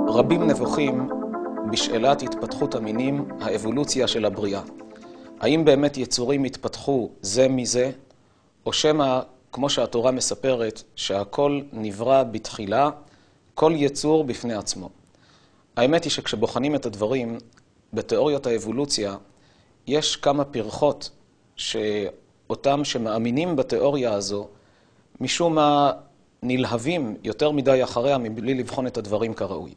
רבים נבוכים בשאלת התפתחות המינים, האבולוציה של הבריאה. האם באמת יצורים התפתחו זה מזה, או שמא, כמו שהתורה מספרת, שהכל נברא בתחילה, כל יצור בפני עצמו. האמת היא שכשבוחנים את הדברים, בתיאוריות האבולוציה, יש כמה פרחות שאותם שמאמינים בתיאוריה הזו, משום מה נלהבים יותר מדי אחריה מבלי לבחון את הדברים כראוי.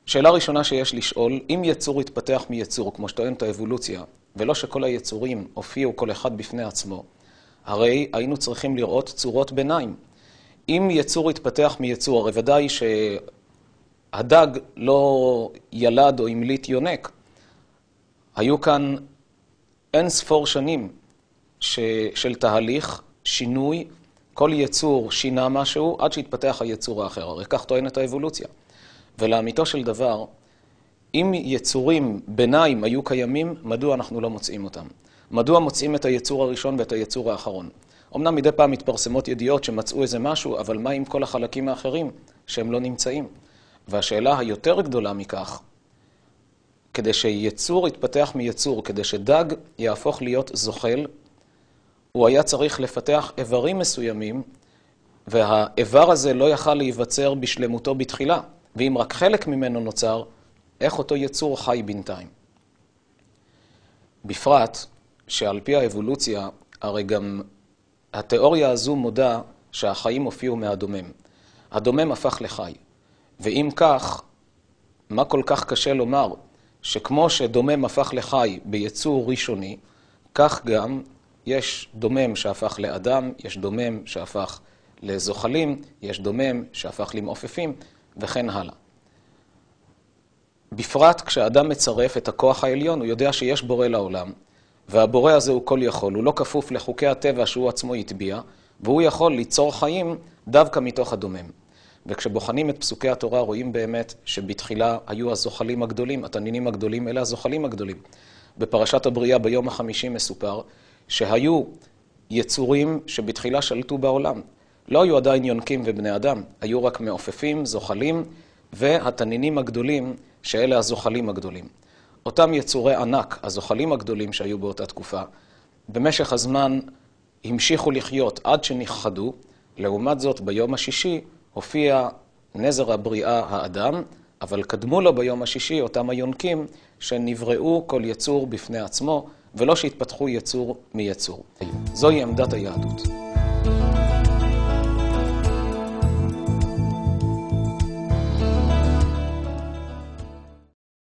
שאלה ראשונה שיש לשאול, אם יצור יתפתח מיצור, כמו שטוענת האבולוציה, ולא שכל היצורים הופיעו כל אחד בפני עצמו, הרי היינו צריכים לראות צורות ביניים. אם יצור יתפתח מיצור, הרי ודאי שהדג לא ילד או המליט יונק. היו כאן אין ספור שנים של תהליך, שינוי, כל יצור שינה משהו עד שהתפתח היצור האחר. הרי כך טוענת האבולוציה. ולאמיתו של דבר, אם יצורים ביניים היו קיימים, מדוע אנחנו לא מוצאים אותם? מדוע מוצאים את היצור הראשון ואת היצור האחרון? אמנם מדי פעם מתפרסמות ידיעות שמצאו איזה משהו, אבל מה עם כל החלקים האחרים שהם לא נמצאים? והשאלה היותר גדולה מכך, כדי שיצור יתפתח מיצור, כדי שדג יהפוך להיות זוחל, הוא היה צריך לפתח איברים מסוימים, והאיבר הזה לא יכל להיווצר בשלמותו בתחילה. ואם רק חלק ממנו נוצר, איך אותו יצור חי בינתיים? בפרט שעל פי האבולוציה, הרי גם התיאוריה הזו מודה שהחיים הופיעו מהדומם. הדומם הפך לחי. ואם כך, מה כל כך קשה לומר שכמו שדומם הפך לחי ביצור ראשוני, כך גם יש דומם שהפך לאדם, יש דומם שהפך לזוחלים, יש דומם שהפך למעופפים, וכן הלאה. בפרט כשאדם מצרף את הכוח העליון, הוא יודע שיש בורא לעולם, והבורא הזה הוא כל יכול, הוא לא כפוף לחוקי הטבע שהוא עצמו יטביע, והוא יכול ליצור חיים דווקא מתוך הדומם. וכשבוחנים את פסוקי התורה רואים באמת שבתחילה היו הזוחלים הגדולים, התנינים הגדולים, אלה הזוחלים הגדולים. בפרשת הבריאה ביום ה50 מסופר שהיו יצורים שבתחילה שלטו בעולם. לא היו עדיין יונקים ובני אדם, היו רק מעופפים, זוחלים, והתנינים הגדולים שאלה הזוחלים הגדולים. אותם יצורי ענק, הזוחלים הגדולים שהיו באותה תקופה, במשך הזמן המשיכו לחיות עד שנכחדו, לעומת זאת ביום השישי הופיע נזר הבריאה האדם, אבל קדמו לו ביום השישי אותם היונקים שנבראו כל יצור בפני עצמו, ולא שהתפתחו יצור מיצור. זוהי עמדת היהדות.